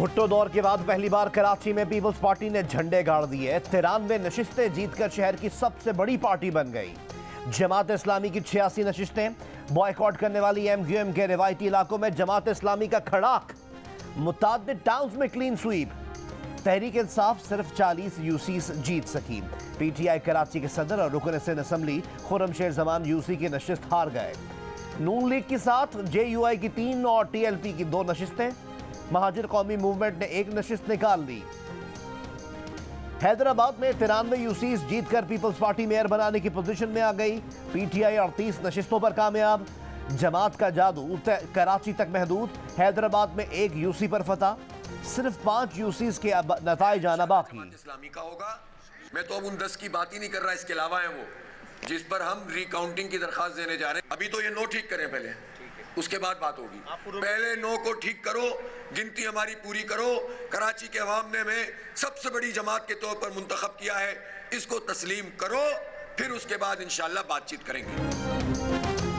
भुट्टो दौर के बाद पहली बार कराची में पीपल्स पार्टी ने झंडे गाड़ दिए। 93 नशिस्तें जीतकर शहर की सबसे बड़ी पार्टी बन गई। जमात इस्लामी की 86 नशिस्तें। बॉयकॉट करने वाली एमक्यूएम के रिवायती इलाकों में जमात इस्लामी का खड़ाक। मुताद्दिद टाउन्स में क्लीन स्वीप। तहरीक इंसाफ सिर्फ 40 यूसीस जीत सकी। पीटीआई कराची के सदर और रुकन सिंध असम्बली खुर्रम शेर जमान यूसी की नशिस्त हार गए। नून लीग के साथ जेयूआई की 3 और टीएलपी की 2 नशिस्तें। महाजिर कौमी मूवमेंट ने 1 नशिस्त निकाल ली। हैदराबाद में 93 यूसीस जीतकर पीपल्स पार्टी मेयर बनाने की पोजीशन में आ गई। पीटीआई 38 नशिस्तों पर कामयाब। जमात का जादू कराची तक महदूद। हैदराबाद में 1 यूसी पर फतह। सिर्फ 5 यूसीस के नताइज आना बाकी। इस्लामी का होगा। मैं तो अब उन 10 की बात ही नहीं कर रहा, इसके अलावा है वो जिस पर हम रिकाउंटिंग की दरखास्त देने जा रहे हैं। अभी तो ये 9 ठीक करें पहले, उसके बाद बात होगी। पहले 9 को ठीक करो, गिनती हमारी पूरी करो। कराची के अवाम ने हमें सबसे बड़ी जमात के तौर पर मुंतखब किया है, इसको तस्लीम करो, फिर उसके बाद इंशाअल्लाह बातचीत करेंगे।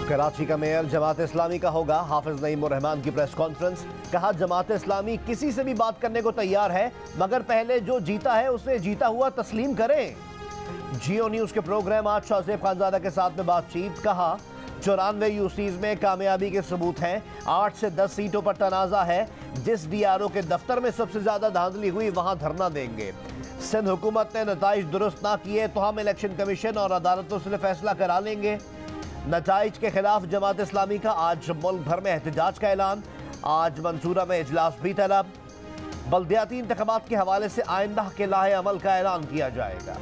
कराची का मेयर जमात इस्लामी का होगा। हाफिज नईम उर रहमान की प्रेस कॉन्फ्रेंस। कहा जमात इस्लामी किसी से भी बात करने को तैयार है, मगर पहले जो जीता है उसे जीता हुआ तस्लीम करें। जियो न्यूज के प्रोग्राम आज शाहजेब खानजादा के साथ में बातचीत। कहा 94 यूसीज में कामयाबी के सबूत हैं। 8 से 10 सीटों पर तनाजा है। जिस डीआरओ के दफ्तर में सबसे ज्यादा धांधली हुई वहां धरना देंगे। सिंध हुकूमत ने नताइज दुरुस्त ना किए तो हम इलेक्शन कमीशन और अदालतों से फैसला करा लेंगे। नताइज के खिलाफ जमात इस्लामी का आज मुल्क भर में एहतजाज का ऐलान। आज मंसूरा में इजलास भी तलब। बल्दियाती इंतखाबात के हवाले से आइंदा के लाहे अमल का ऐलान किया जाएगा।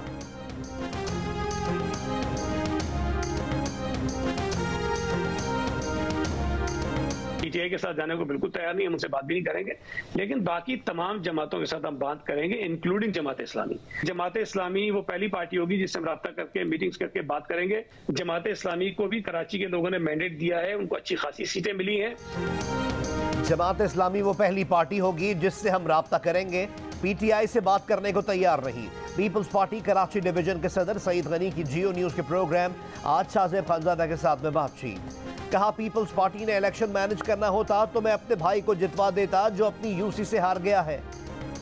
पीटीआई के साथ जाने को बिल्कुल तैयार नहीं, हम उनसे बात भी नहीं करेंगे, लेकिन बाकी तमाम जमातों के साथ हम बात करेंगे, इंक्लूडिंग जमात इस्लामी। जमात इस्लामी वो पहली पार्टी होगी जिससे हम राब्ता करके मीटिंग्स करके बात करेंगे। जमात इस्लामी को भी कराची के लोगों ने मैंडेट दिया है, उनको अच्छी खासी सीटें मिली हैं। जमात इस्लामी वो पहली पार्टी होगी जिससे हम राब्ता करेंगे। पीटीआई से बात करने को तैयार रही। पीपल्स पार्टी कराची डिवीजन के सदर सईद गनी की जियो न्यूज के प्रोग्राम आज शाहजेब खानजादा के साथ में बातचीत। कहा पीपल्स पार्टी ने इलेक्शन मैनेज करना होता तो मैं अपने भाई को जितवा देता जो अपनी यूसी से हार गया है।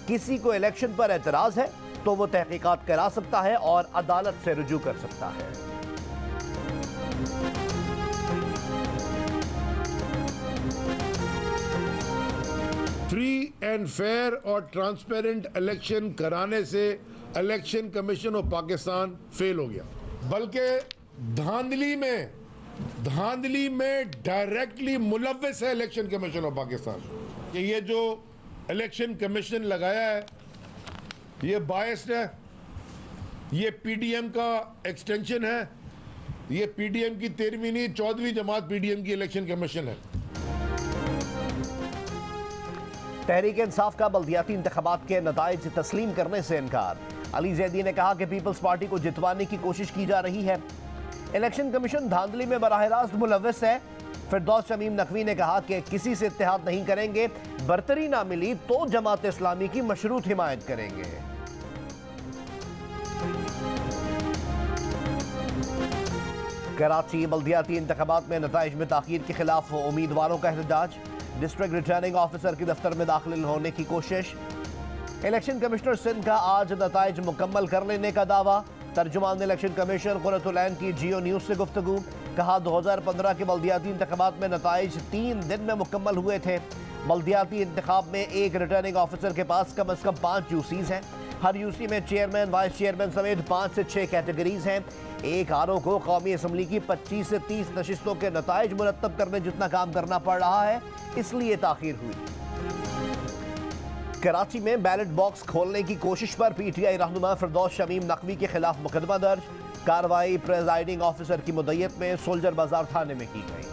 किसी को इलेक्शन पर एतराज है तो वो तहकीकात करा सकता है और अदालत से रुजू कर सकता है। फ्री एंड फेयर और ट्रांसपेरेंट इलेक्शन कराने से election commission of Pakistan fail हो गया, बल्कि धांधली में डायरेक्टली मुलव्वस है इलेक्शन कमीशन ऑफ पाकिस्तान। कि ये जो इलेक्शन कमीशन लगाया है ये बायस्ड है, ये पीडीएम का एक्सटेंशन है, ये पीडीएम की 13वीं नहीं 14वीं जमात पीडीएम की इलेक्शन कमीशन है। तहरीक इंसाफ का बल्दियाती इंतखाबात के नताइज तस्लीम करने से इनकार। अली जैदी ने कहा कि पीपल्स पार्टी को जितवाने की कोशिश की जा रही है। इलेक्शन कमीशन धांधली में बराह रास्त मुलव्वस है। फिरदौस शमीम नकवी ने कहा कि किसी से इत्तेहाद नहीं करेंगे, बरतरी ना मिली तो जमात इस्लामी की मशरूत हिमायत करेंगे। कराची बल्दियाती इंतखाबात में नताइज में ताखीर के खिलाफ उम्मीदवारों का एहतजाज। डिस्ट्रिक्ट रिटर्निंग ऑफिसर के दफ्तर में दाखिल होने की कोशिश। इलेक्शन कमिश्नर सिंध का आज नताइज मुकम्मल कर लेने का दावा। तर्जुमान इलेक्शन कमीशन कुर्रतुल ऐन की जियो न्यूज से गुफ्तगू। कहा 2015 के बल्दियाती इंतखाबात में नताइज 3 दिन में मुकम्मल हुए थे। बल्दियाती इंतखाब में एक रिटर्निंग ऑफिसर के पास कम अज कम 5 यूसीज हैं। हर यूसी में चेयरमैन, वाइस चेयरमैन समेत 5 से 6 कैटेगरीज हैं। एक आरओ को कौमी असम्बली की 25 से 30 नशिस्तों के नताइज मुरत्तब करने जितना काम करना पड़ रहा है, इसलिए ताखीर हुई। कराची में बैलेट बॉक्स खोलने की कोशिश पर पीटीआई रहनुमा फिरदौस शमीम नकवी के खिलाफ मुकदमा दर्ज। कार्रवाई प्रेजाइडिंग ऑफिसर की मुद्दत में सोल्जर बाजार थाने में की गई।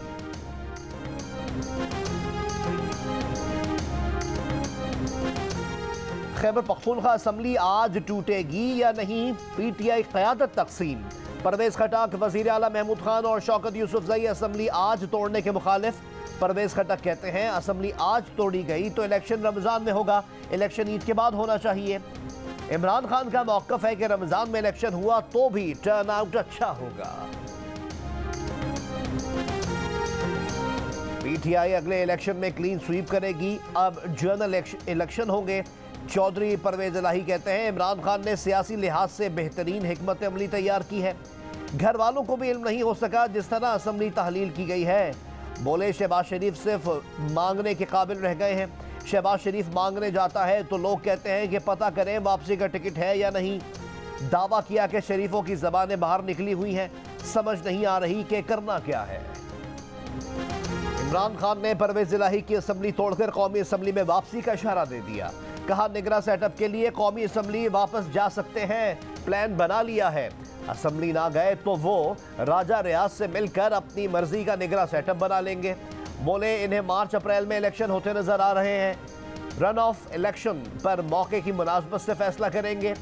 खैबर पख्तूनख्वा असम्बली आज टूटेगी या नहीं, पीटीआई क़यादत तकसीम। परवेज खटक, वज़ीर आला महमूद खान और शौकत यूसुफजई असम्बली आज तोड़ने के मुखालिफ। परवेज खटक कहते हैं असम्बली आज तोड़ी गई तो इलेक्शन रमजान में होगा, इलेक्शन ईद के बाद होना चाहिए। इमरान खान का मौक़िफ़ है कि रमजान में इलेक्शन हुआ तो भी टर्न आउट अच्छा होगा। पीटीआई अगले इलेक्शन में क्लीन स्वीप करेगी, अब जनरल इलेक्शन होंगे। चौधरी परवेज इलाही कहते हैं इमरान खान ने सियासी लिहाज से बेहतरीन हिकमत अमली तैयार की है, घर वालों को भी इल्म नहीं हो सका जिस तरह असम्बली तहलील की गई है। बोले शहबाज शरीफ सिर्फ मांगने के काबिल रह गए हैं। शहबाज शरीफ मांगने जाता है तो लोग कहते हैं कि पता करें वापसी का टिकट है या नहीं। दावा किया कि शरीफों की जबानें बाहर निकली हुई हैं, समझ नहीं आ रही कि करना क्या है। इमरान खान ने परवेज इलाही की असम्बली तोड़कर कौमी असम्बली में वापसी का इशारा दे दिया। कहा निगरां सेटअप के लिए कौमी असम्बली वापस जा सकते हैं, प्लान बना लिया है। असम्बली ना गए तो वो राजा रियाज से मिलकर अपनी मर्जी का निगरां सेटअप बना लेंगे। बोले इन्हें मार्च अप्रैल में इलेक्शन होते नजर आ रहे हैं, रन ऑफ इलेक्शन पर मौके की मुनासबत से फैसला करेंगे।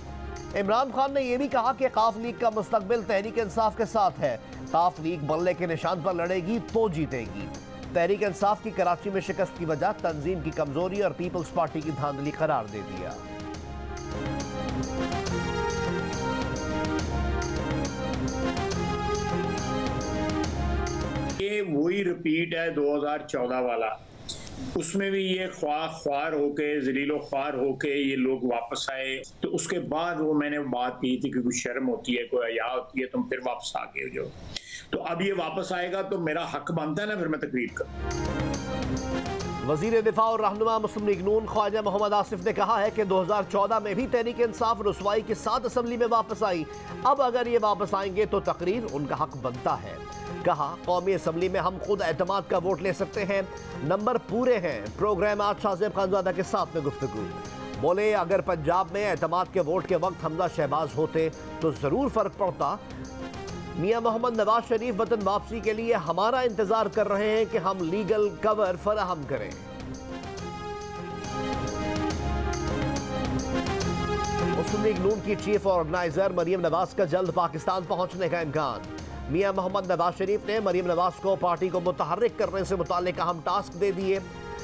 इमरान खान ने यह भी कहा कि काफ लीग का मुस्तकबिल तहरीक इंसाफ के साथ है, काफ लीग बल्ले के निशान पर लड़ेगी तो जीतेगी। तहरीक इंसाफ की कराची में शिकस्त की वजह तंजीम की कमजोरी और पीपल्स पार्टी की धांधली करार दे दिया। ये वही रिपीट है 2014 वाला, उसमें भी ये ख्वार होके जलीलो ख्वार होके ये लोग वापस आए। तो उसके बाद वो मैंने बात की थी कि कुछ शर्म होती है, कोई हया होती है, तुम फिर वापस आ गए हो। तो अब ये वापस आएगा तो मेरा हक बनता है ना, फिर मैं तकरीर करूं। वजीर दिफा और रहनुमा मुस्लिम लीग नून ख्वाजा मोहम्मद आसिफ ने कहा है कि 2014 में भी तहरीक इंसाफ रुसवाई के साथ असम्बली में वापस आई, अब अगर ये वापस आएंगे तो तकरीर उनका हक बनता है। कहा कौमी असम्बली में हम खुद एतमाद का वोट ले सकते हैं, नंबर पूरे हैं। प्रोग्राम आज शाहजेब खानजादा के साथ में गुफ्तगू। बोले अगर पंजाब में एतमाद के वोट के वक्त हमजा शहबाज होते तो जरूर फर्क पड़ता। मियां मोहम्मद नवाज शरीफ वतन वापसी के लिए हमारा इंतजार कर रहे हैं कि हम लीगल कवर फराहम करें। मुस्लिम लीग नून की चीफ ऑर्गेनाइजर मरियम नवाज का जल्द पाकिस्तान पहुंचने का इम्कान। मियां मोहम्मद नवाज शरीफ ने मरियम नवाज को पार्टी को मुतहर्रिक करने से मुताल्लिक अहम टास्क दे दिए।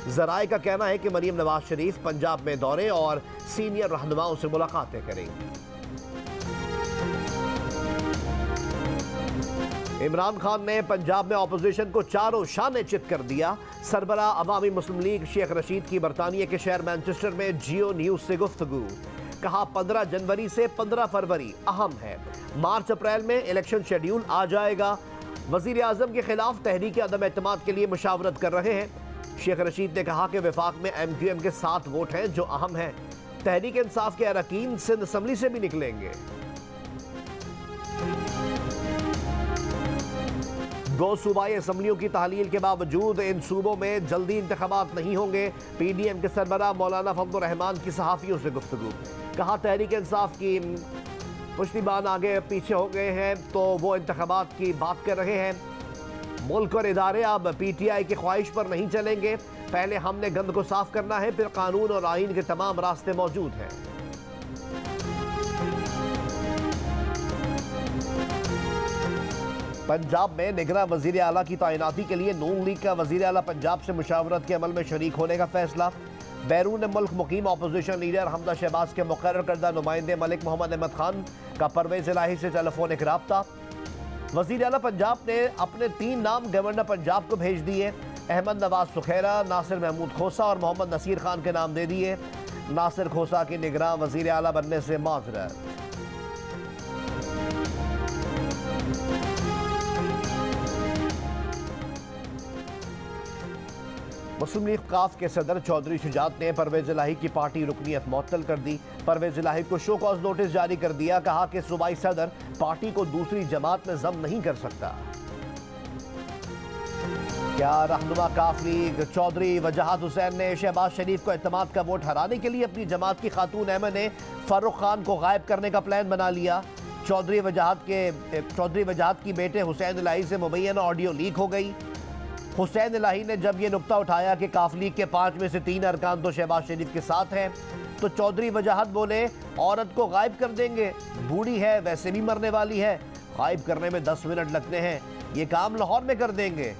जराए का कहना है कि मरियम नवाज शरीफ पंजाब में दौरे और सीनियर रहनुमाओं से मुलाकातें करेंगी। इमरान खान ने पंजाब में ऑपोजिशन को चारों शाने चित कर दिया। सरबरा अवामी मुस्लिम लीग शेख रशीद की बरतानिया के शहर मैनचेस्टर में जियो न्यूज से गुफ्तगू। कहा 15 जनवरी से 15 फरवरी अहम है, मार्च अप्रैल में इलेक्शन शेड्यूल आ जाएगा। वजीर आजम के खिलाफ तहरीक अदम एतमाद के लिए मुशावरत कर रहे हैं। शेख रशीद ने कहा कि वफाक में MQM के 7 वोट हैं जो अहम हैं। तहरीक इंसाफ के अरकान सिंध असम्बली से भी निकलेंगे। 2 सूबाई असम्बलियों की तहलील के बावजूद इन सूबों में जल्दी इंतखाबात नहीं होंगे। PDM के सरबराह मौलाना फजलुर रहमान की सहाफ़ियों से गुफ्तगू। कहा तहरीक इंसाफ की पुश्तिबान आगे पीछे हो गए हैं तो वो इंतखाबात की बात कर रहे हैं। मुल्क और इदारे अब PTI की ख्वाहिश पर नहीं चलेंगे, पहले हमने गंद को साफ करना है, फिर कानून और आइन के तमाम रास्ते मौजूद हैं। पंजाब में निगरां वजीर आला की तैनाती के लिए नून लीग का वजीर आला पंजाब से मुशावरत के अमल में शरीक होने का फैसला। बैरून मुल्क मुकीम अपोजिशन लीडर हमजा शहबाज के मुकर्रर करदा नुमाइंदे मलिक मोहम्मद अहमद खान का परवेज इलाही से टेलीफोनिक राब्ता। वजीर आला पंजाब ने अपने 3 नाम गवर्नर पंजाब को भेज दिए। अहमद नवाज सुखैरा, नासिर महमूद खोसा और मोहम्मद नसीर खान के नाम दे दिए। नासिर खोसा की निगरां वजीर आला बनने से माजरत। मुस्लिम लीग काफ के सदर चौधरी शुजात ने परवेज इलाही की पार्टी रुकनीत मुअत्तल कर दी। परवेज इलाही को शो कॉज नोटिस जारी कर दिया। कहा कि सूबाई सदर पार्टी को दूसरी जमात में जम नहीं कर सकता। क्या रहनुमा काफ लीग चौधरी वजाहत हुसैन ने शहबाज शरीफ को एतमाद का वोट हराने के लिए अपनी जमात की खातून अहमद ने फारूक खान को गायब करने का प्लान बना लिया। चौधरी वजाहत की बेटे हुसैन इलाही से मुबैना ऑडियो लीक हो गई। हुसैन इलाही ने जब यह नुक्ता उठाया कि काफ लीग के 5 में से 3 अरकान तो शहबाज शरीफ के साथ हैं, तो चौधरी वजाहत बोले औरत को गायब कर देंगे, बूढ़ी है, वैसे भी मरने वाली है, गायब करने में 10 मिनट लगते हैं, ये काम लाहौर में कर देंगे।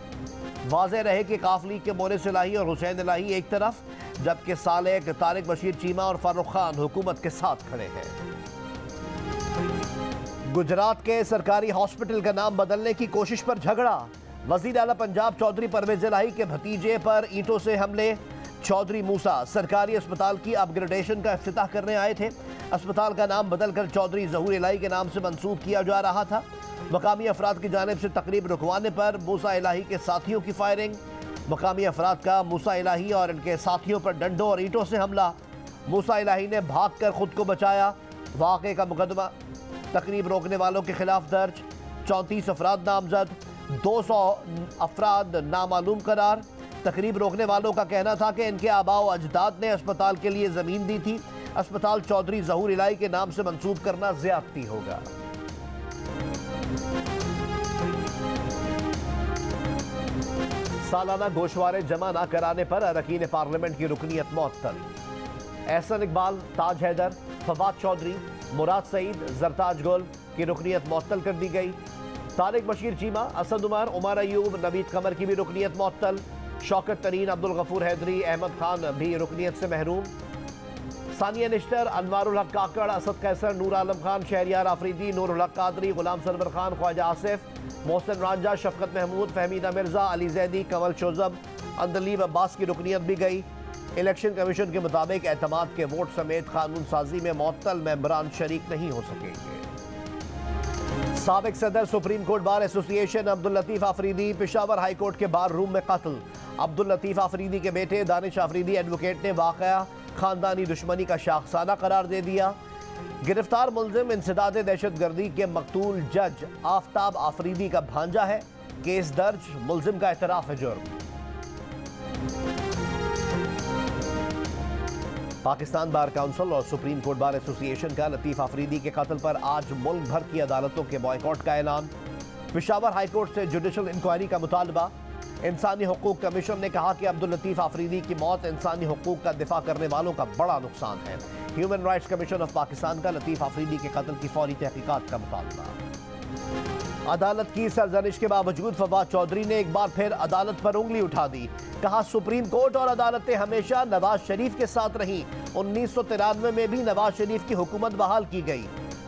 वाज़ेह रहे कि काफ लीग के मोनिस इलाही और हुसैन इलाही एक तरफ, जबकि सालेक, तारिक बशीर चीमा और फारूक खान हुकूमत के साथ खड़े हैं। गुजरात के सरकारी हॉस्पिटल का नाम बदलने की कोशिश पर झगड़ा। वजीर आला पंजाब चौधरी परवेज इलाही के भतीजे पर ईंटों से हमले। चौधरी मूसा सरकारी अस्पताल की अपग्रेडेशन का इफ्तिताह करने आए थे। अस्पताल का नाम बदलकर चौधरी जहूर इलाही के नाम से मंसूब किया जा रहा था। मकामी अफराद की जानिब से तकरीब रुकवाने पर मूसा इलाही के साथियों की फायरिंग। मकामी अफराद का मूसा इलाही और इनके साथियों पर डंडों और ईंटों से हमला। मूसा इलाही ने भागकर खुद को बचाया। वाक़े का मुकदमा तकरीब रोकने वालों के खिलाफ दर्ज। 34 अफराद नामजद, 200 अफराद नामालूम करार। तकरीब रोकने वालों का कहना था कि इनके आबाओ अजदाद ने अस्पताल के लिए ज़मीन दी थी। अस्पताल चौधरी जहूर इलाही के नाम से मंसूब करना ज़्यादती होगा। सालाना गोशवारे जमा न कराने पर अरकान पार्लियामेंट की रुकनीत मुअत्तल। एहसन इकबाल, ताज हैदर, फवाद चौधरी, मुराद सईद, जरताज गुल की रुकनीत मुअत्तल कर दी गई। तारिक बशीर चीमा, असद उमर, उमर अयूब, नवीद कमर की भी रुकनीत मुअत्तल। शौकत तरीन, अब्दुल गफूर हैदरी, अहमद खान भी रुकनीत से महरूम। सानिया निश्तर, अनवारुल हक काकड़, असद कैसर, नूर आलम खान, शहरियार आफरीदी, नूरुल हक कादरी, गुलाम सरवर खान, ख्वाजा आसिफ, मोहसिन रांझा, शफकत महमूद, फहमीदा मिर्जा, अली जैदी, कमल शोजब, अंदलीब अब्बास की रुकनीत भी गई। इलेक्शन कमीशन के मुताबिक एतमाद के वोट समेत कानून साजी में मुअत्तल मेंबरान शरीक नहीं हो सकेंगे। साबिक सदर supreme court bar association Abdul Latif Afridi Peshawar high court के बार रूम में कत्ल। अब्दुल लतीफ आफरीदी के बेटे दानिश आफरीदी एडवोकेट ने वाक़या खानदानी दुश्मनी का शाखसाना करार दे दिया। गिरफ्तार मुलजिम इंसदाद दहशत गर्दी के मकतूल जज आफ्ताब आफरीदी का भांजा है। केस दर्ज, मुलजिम का एतराफ़ है जुर्म। पाकिस्तान बार काउंसिल और सुप्रीम कोर्ट बार एसोसिएशन का लतीफ आफरीदी के कत्ल पर आज मुल्क भर की अदालतों के बॉयकॉट का ऐलान। पेशावर हाई कोर्ट से जुडिशल इंक्वायरी का मुतालबा। इंसानी हुकूक कमीशन ने कहा कि अब्दुल लतीफ आफरीदी की मौत इंसानी हुकूक का दिफा करने वालों का बड़ा नुकसान है। Human rights commission of Pakistan का लतीफ आफरीदी के कत्ल की फौरी तहकीकात का मुतालबा। अदालत की सरजनिश के बावजूद फवाद चौधरी ने एक बार फिर अदालत पर उंगली उठा दी। कहा, सुप्रीम कोर्ट और अदालतें हमेशा नवाज शरीफ के साथ रहीं। 1993 में भी नवाज शरीफ की हुकूमत बहाल की गई।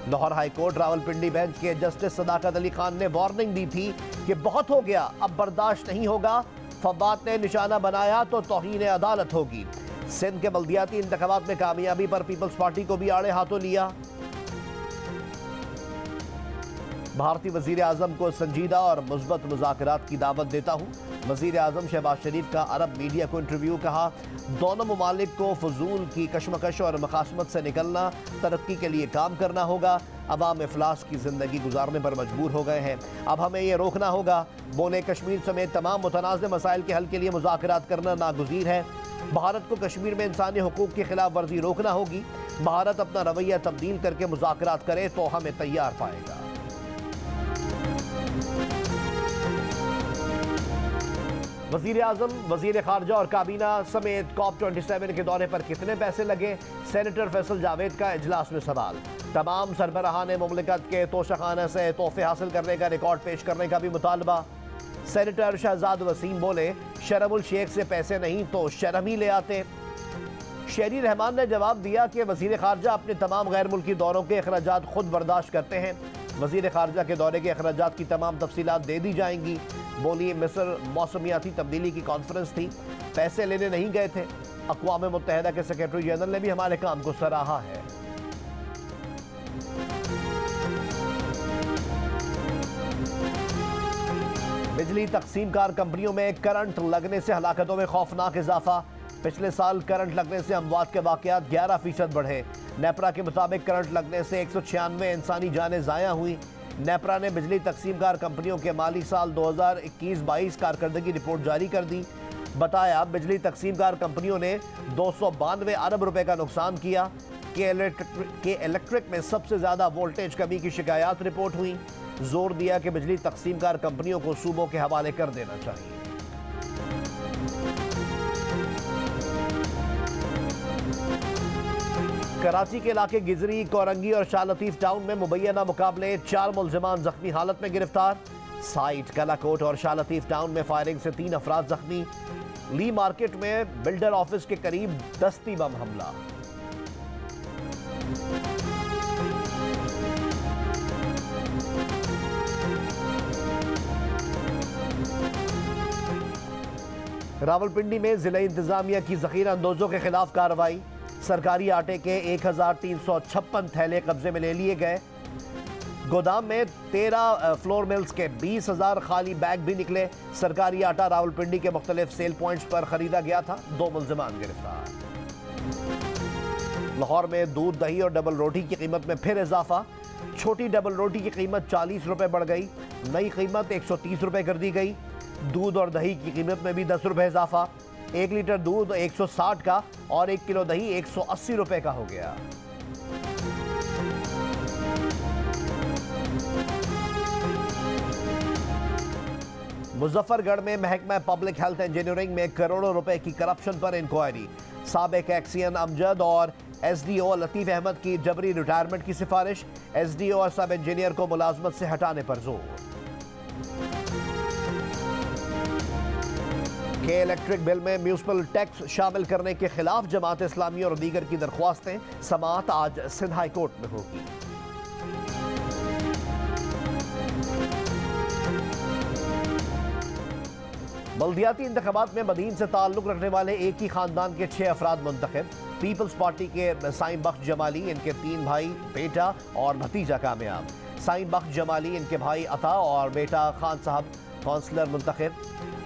Lahore high court Rawalpindi bench के जस्टिस सदाकत अली खान ने वार्निंग दी थी कि बहुत हो गया, अब बर्दाश्त नहीं होगा। फवाद ने निशाना बनाया तो तौहीन अदालत होगी। सिंध के बल्दियाती इंतखाबात में कामयाबी पर पीपल्स पार्टी को भी आड़े हाथों लिया। भारतीय वजीर आजम को संजीदा और मुस्बत मुज़ाकरात की दावत देता हूँ। वजीर आजम शहबाज शरीफ का अरब मीडिया को इंटरव्यू। कहा, दोनों ममालिक को फजूल की कशमकश और मखासमत से निकलना, तरक्की के लिए काम करना होगा। अवाम इफलास की ज़िंदगी गुजारने पर मजबूर हो गए हैं, अब हमें ये रोकना होगा। बोले, कश्मीर समेत तमाम मुतनाज़ मसाइल के हल के लिए मुज़ाकरात करना नागुज़ीर है। भारत को कश्मीर में इंसानी हुकूक की खिलाफ वर्जी रोकना होगी। भारत अपना रवैया तब्दील करके मुज़ाकरात करे तो हमें तैयार पाएगा। वज़ीर आज़म, वज़ीर ख़ारजा और काबीना समेत COP27 के दौरे पर कितने पैसे लगे? सेनेटर फैसल जावेद का इजलास में सवाल। तमाम सरबराहान मुमलिकत के तोशाखाना से तोहफे हासिल करने का रिकॉर्ड पेश करने का भी मुतालबा। सेनेटर शहजाद वसीम बोले, शरमुल शेख से पैसे नहीं तो शर्म ही ले आते। शेरी रहमान ने जवाब दिया कि वज़ीर ख़ारजा अपने तमाम गैर मुल्की दौरों के अखराजात खुद बर्दाश्त करते हैं। वज़ीर ख़ारजा के दौरे के अखराजात की तमाम तफसीलात दे दी जाएंगी। बोली, मिस्र मौसमियाती तब्दीली की कॉन्फ्रेंस थी, पैसे लेने नहीं गए थे। अक़वाम मुत्तहिदा के सेक्रेटरी जनरल ने भी हमारे काम को सराहा है। बिजली तकसीमकार कंपनियों में करंट लगने से हलाकतों में खौफनाक इजाफा। पिछले साल करंट लगने से अमवात के वाक़यात 11% बढ़े। नेपरा के मुताबिक करंट लगने से 196 इंसानी जानें ज़ाया हुई। नेपरा ने बिजली तकसीमकार कंपनियों के माली साल 2021-22 कारकर्दगी रिपोर्ट जारी कर दी। बताया, बिजली तकसीमकार कंपनियों ने 292 अरब रुपए का नुकसान किया। के इलेक्ट्रिक में सबसे ज़्यादा वोल्टेज कमी की शिकायत रिपोर्ट हुई। जोर दिया कि बिजली तकसीमकार कंपनियों को सूबों के हवाले कर देना चाहिए। कराची के इलाके गिजरी, कोरंगी और शाह लतीफ टाउन में मुबैना मुकाबले, 4 मुलजिमान जख्मी हालत में गिरफ्तार। साइट, कलाकोट और शाह लतीफ टाउन में फायरिंग से 3 अफराद जख्मी। ली मार्केट में बिल्डर ऑफिस के करीब दस्ती बम हमला। रावलपिंडी में जिला इंतजामिया की जखीरा अंदोजों के खिलाफ कार्रवाई। सरकारी आटे के 1356 थैले कब्जे में ले लिए गए। गोदाम में 13 फ्लोर मिल्स के 20,000 खाली बैग भी निकले। सरकारी आटा रावलपिंडी के मुख्तलिफ सेल पॉइंट्स पर खरीदा गया था। 2 मुल्जिमान गिरफ्तार। लाहौर में दूध, दही और डबल रोटी की कीमत में फिर इजाफा। छोटी डबल रोटी की कीमत 40 रुपए बढ़ गई। नई कीमत 130 रुपए कर दी गई। दूध और दही की कीमत में भी 10 रुपए इजाफा। 1 लीटर दूध 160 का और 1 किलो दही 180 रुपए का हो गया। मुजफ्फरगढ़ में महकमा पब्लिक हेल्थ इंजीनियरिंग में करोड़ों रुपए की करप्शन पर इंक्वायरी। साबिक एक्सियन अमजद और एसडीओ लतीफ अहमद की जबरी रिटायरमेंट की सिफारिश। एसडीओ और सब इंजीनियर को मुलाजमत से हटाने पर जोर। के इलेक्ट्रिक बिल में म्यूनिसिपल टैक्स शामिल करने के खिलाफ जमात इस्लामी और दीगर की दरख्वास्तें। समाअत आज सिंध हाई कोर्ट में होगी। बल्दियाती इंतखाबात में मदीन से ताल्लुक रखने वाले एक ही खानदान के 6 अफराद मुंतखब। पीपल्स पार्टी के साईं बख्श जमाली, इनके 3 भाई, बेटा और भतीजा कामयाब। साईं बख्श जमाली, इनके भाई अता और बेटा खान साहब काउंसलर मुंतखब।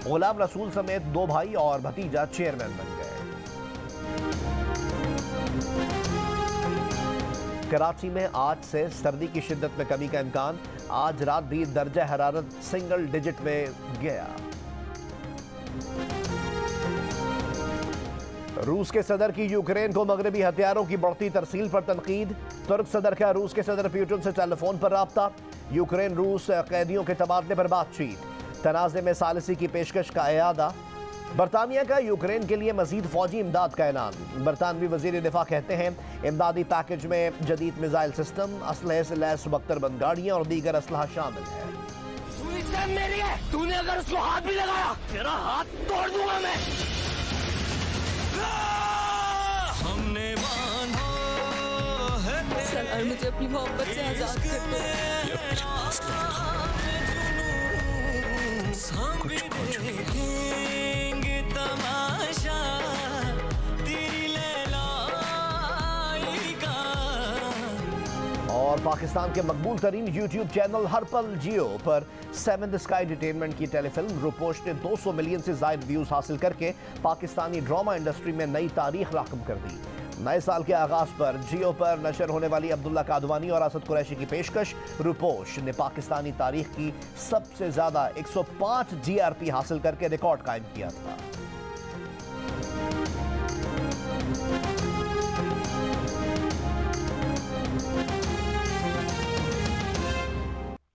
गुलाम रसूल समेत 2 भाई और भतीजा चेयरमैन बन गए। कराची में आज से सर्दी की शिद्दत में कमी का इम्कान। आज रात भी दर्जा हरारत सिंगल डिजिट में गया। रूस के सदर की यूक्रेन को मगरबी हथियारों की बढ़ती तरसील पर तनकीद। तुर्क सदर का रूस के सदर पुतिन से टेलीफोन पर राब्ता। यूक्रेन रूस कैदियों के तबादले पर बातचीत। तनाज़े में सालिसी की पेशकश का इयादा। बरतानिया का यूक्रेन के लिए मजीद फौजी इमदाद का ऐलान। बरतानवी वजीर दिफा कहते हैं इमदादी पैकेज में जदीद मिसाइल सिस्टम, असलहे से लैस बख्तरबंद गाड़ियां और दीगर असलहा शामिल है। मेरी है, तूने अगर उसको हाथ भी लगाया तेरा हाथ तोड़ दूंगा मैं। हमने बांधा है सलार, मुझे अपनी मोहब्बत से आजाद कर दो। ये मेरे पास हम भी देखेंगे तमाशा तेरी लैलाई का। और पाकिस्तान के मकबूल तरीन यूट्यूब चैनल हर पल जियो पर 7th स्काई एंटरटेनमेंट की टेलीफिल्म रूपोश ने 200 मिलियन से ज्यादा व्यूज हासिल करके पाकिस्तानी ड्रामा इंडस्ट्री में नई तारीख राकम कर दी। नए साल के आगाज पर जियो पर नशर होने वाली अब्दुल्ला कादवानी और असद कुरैशी की पेशकश। रूपोश ने पाकिस्तानी तारीख की सबसे ज्यादा 105 GRP हासिल करके रिकॉर्ड कायम किया था।